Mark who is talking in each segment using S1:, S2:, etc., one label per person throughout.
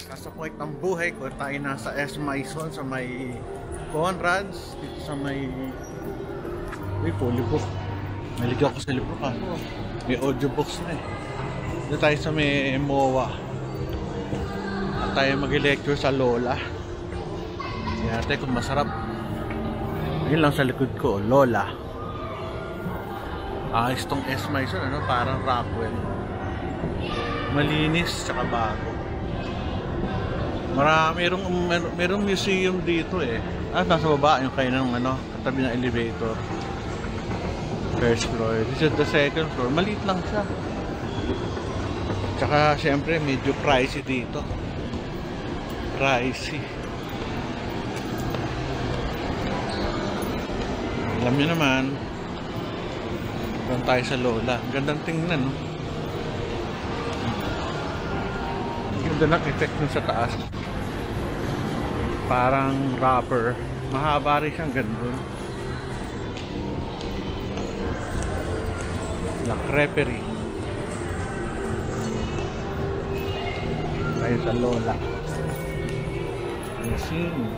S1: Sa point ng buhay ko, tayo nasa S. Maison sa may Conrads, dito sa may polybook. Naligyan ko sa libro ka. May audiobooks na eh. Dito tayo sa may MOA. At tayo mag-lecture sa Lola. Tingnan natin kung masarap. Yun lang sa likod ko, Lola. Ayos tong S. Maison, ano? Parang Rockwell. Malinis, tsaka bago. Merong museum dito eh. Nasa baba yung kainan ng ano, katabi ng elevator. First floor. This is the second floor. Maliit lang siya. Tsaka syempre medyo pricey dito. Pricey. Alam niyo naman, doon tayo sa Lola. Gandang tingnan, no? Ganda ng effect nun sa taas. Parang wrapper. Mahaba rin siyang gandun. La creperie. Tayo sa Lola. Museum.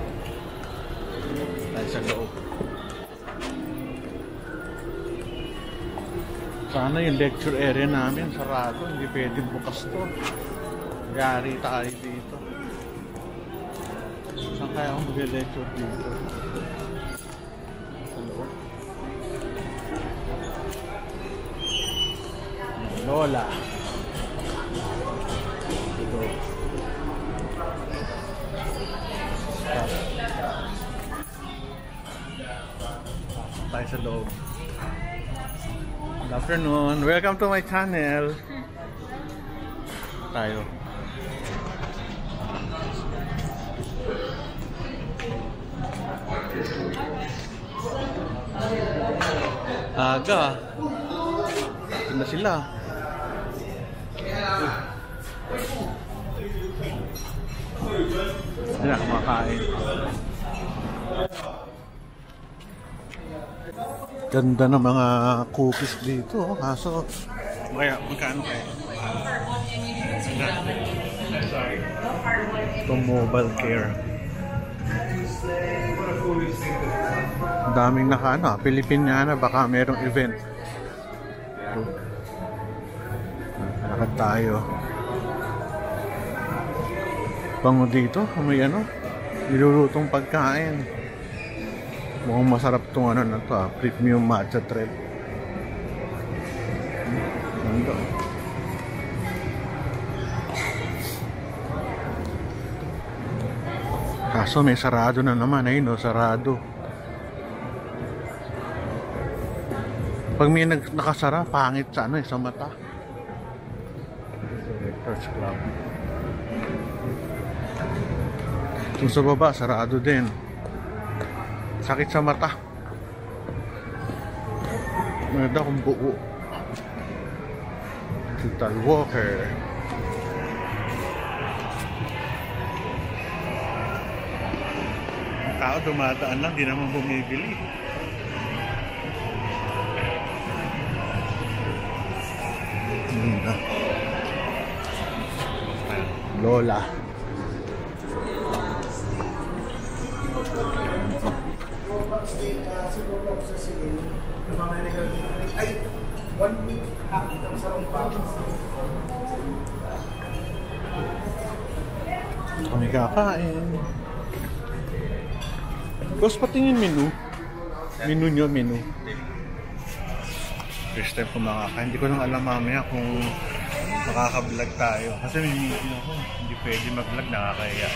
S1: Tayo sa loob. Sana yung lecture area namin sarado. Hindi pwedeng bukas to. Gari tayo dito. Saan kaya akong mag-lecture dito? Hello? Lola. Dito. Tayo sa loob. Good afternoon. Welcome to my channel. Tayo. Aga. Ito na sila. Yan, kumakain. Ganda ng mga cookies dito. Kaso, kaya magkano kaya? Ito mobile care. Daming naka Pilipiniana, baka merong event. Lakad tayo. Bango dito, may ano, nilulutong pagkain. Mukhang masarap tong ano na to, premium matcha treat. Ganda. Kaso may sarado na naman, ayun no, sarado. Pag may nakasara, pangit sa ano eh, sa mata. Directors Club. Kung sa baba, sarado din. Sakit sa mata. Maganda kung buo. Total Walker. Ang tao dumadaan lang, di naman bumibili. Lola. Kami kakain. Boss, patingin menu. Menu nyo, menu. First time ko makakain. Hindi ko nang alam mamaya kung makaka-vlog tayo. Kasi may meeting ako. Hindi pwede mag-vlog, nakakaya.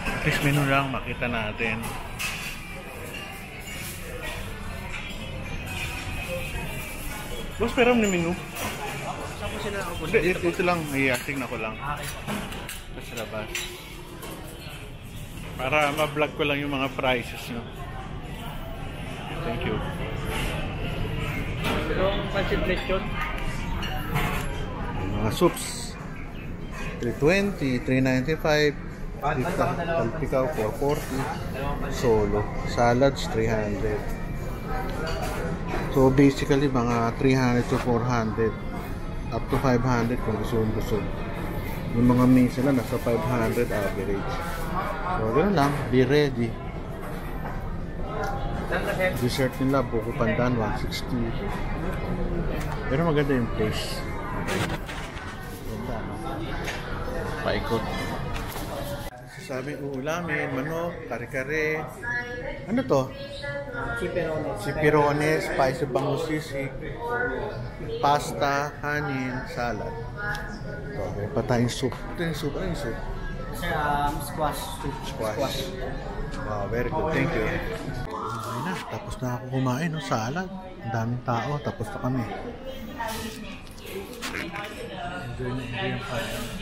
S1: At least menu lang, makita natin. Boss, pero may menu.
S2: Saan po sila ako?
S1: Hindi, ito lang. Tingnan ko lang. Ito sa labas. Para ma-vlog ko lang yung mga prices nyo. Thank you.
S2: Pero consideration?
S1: Mga soups. 320, 395. Palpikaw, 440. Solo. Salads, 300. So basically mga 300 to 400. Up to 500 kung gusto. Yung mga mains nila nasa 500 average. So, gano'n lang. Be ready. Dessert nila, buko pandan, 160. Pero maganda yung place. Ganda, no? Paikot. Sabi uulamin, manok, kare-kare. Ano to?
S2: Chiperones.
S1: Chipirones, spicy bangus sisig, pasta, kanin, salad. Ito, may pa tayong soup. Ito yung soup. Ano yung soup?
S2: Sir, squash.
S1: Squash. Wow, very good. Thank you. Okay na, tapos na ako kumain, no? Salad. Ang daming tao, tapos na kami. Enjoy na enjoy yung salad.